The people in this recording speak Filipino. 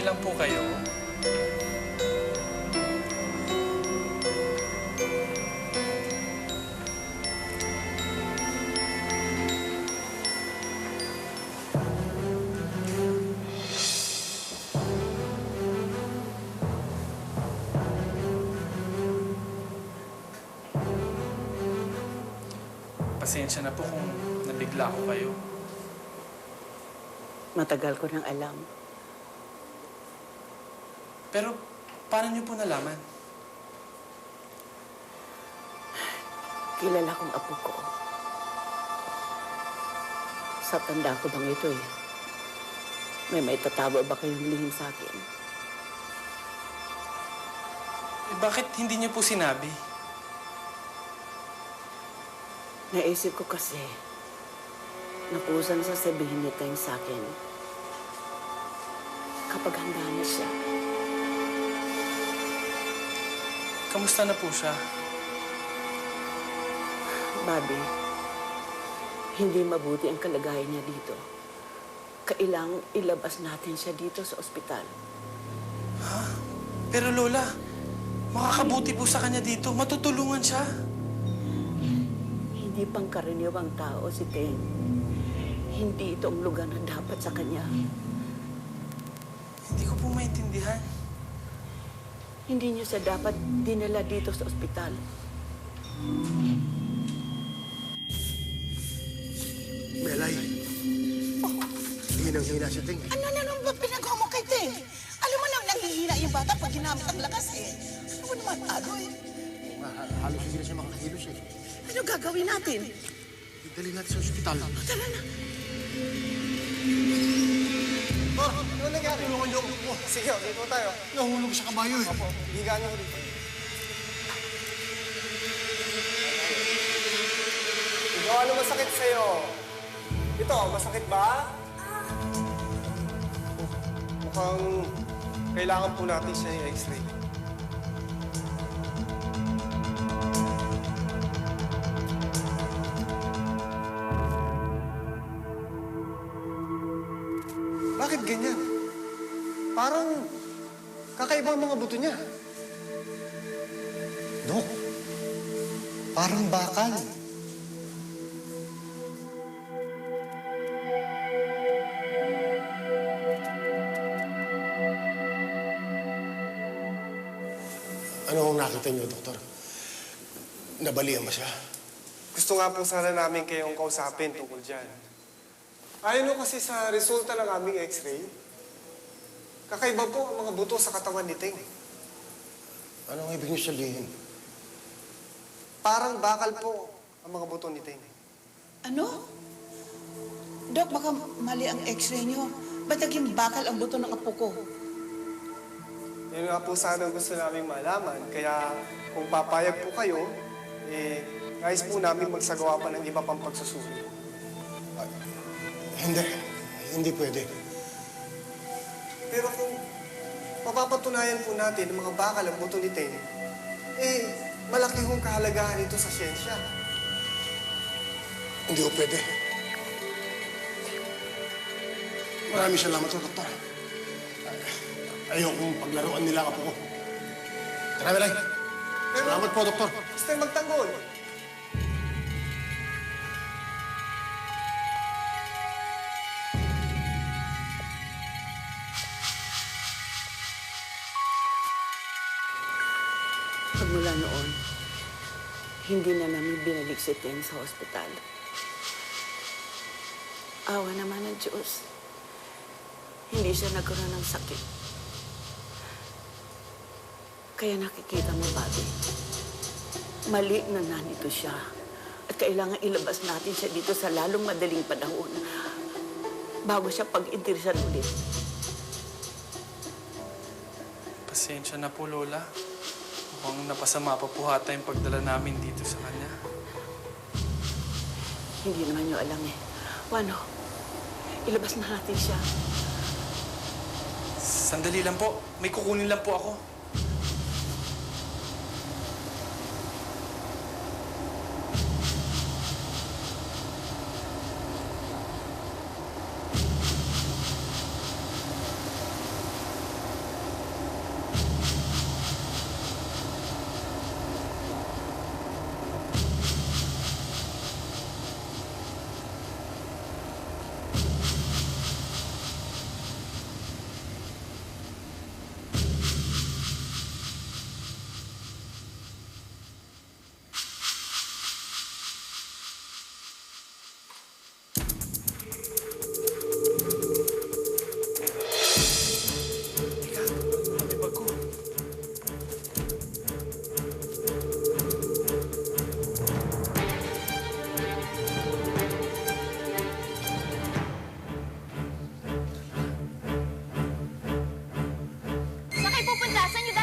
Okay lang po kayo? Pasensya na po kung nabigla ko kayo. Matagal ko nang alam. Pero paano niyo po nalaman? Kilala kong apo ko. Sa tanda ko bang ito eh. May tatawa ba kayong lihim sa akin? Eh, bakit hindi niyo po sinabi? Naisip ko kasi, nakusan sa sabihin ni Teng sa akin kapag handa na siya. Kamusta na po siya? Bobby, hindi mabuti ang kalagayan niya dito. Kailangang ilabas natin siya dito sa ospital. Ha? Pero Lola, makakabuti po sa kanya dito. Matutulungan siya. Hindi pangkaraniwang tao si Teng. Hindi ito ang lugar na dapat sa kanya. Hindi ko po maintindihan. Hindi niyo siya dapat dinala dito sa ospital. Melay, hinang-hina siya, Ting. Ano na nung pinagawa mo kay Teng? Alam mo nang nanghihina yung bata pag ginamit ang lakas eh. Ano mo naman, Adoy? Halos hindi na siya makakilos eh. Ano gagawin natin? Dali natin sa ospital. Tara na. Ano nangyari? Tulungan niyo ako. Sige, dito tayo. Nahulog sa kabayo eh. Opo, higaan niyo ko dito. Ikaw, ano masakit sa'yo? Ito, masakit ba? Mukhang kailangan po natin siya yung x-ray. Bakit ganyan? Parang kakaiba ang mga buto niya. Dok, parang bakal. Ano ang nakita niyo, Doktor? Nabalian ba siya? Gusto nga po sana namin kayong kausapin tungkol dyan. Ayon mo kasi sa resulta ng aming x-ray, kakaiba po ang mga buto sa katawan ni Teng. Ano ang ibig niyo sabihin? Parang bakal po ang mga buto ni Teng. Ano? Dok, baka mali ang x-ray niyo. Ba't naging bakal ang buto ng apo ko? Yun nga po sana gusto namin malaman. Kaya kung papayag po kayo, nais po namin magsagawa pa ng iba pang pagsusuri. Hindi pwede. Pero kung mapapatunayan po natin ang mga bakal ang buto ni Teng, malaki hong kahalagahan ito sa siyensya. Hindi ko pwede. Maraming salamat po, Doktor. Ayokong paglaruan nila ang apo ko. Tara, Melay. Pero, Salamat po, Doktor. gusto tayo magtanggol. Pagmula noon, hindi na namin binalik si Teng sa ospital. Awa naman ng Diyos. Hindi siya nagkaroon ng sakit. Kaya nakikita mo, Bobby, mali na nanito siya. At kailangan ilabas natin siya dito sa lalong madaling panahon bago siya pag-interesan ulit. Pasensya na po, Lola. Mukhang napasama pa po hata yung pagdala namin dito sa kanya. Hindi naman niyo alam eh. Wano, ilabas na natin siya. Sandali lang po. May kukunin lang po ako. Hugasan niyo,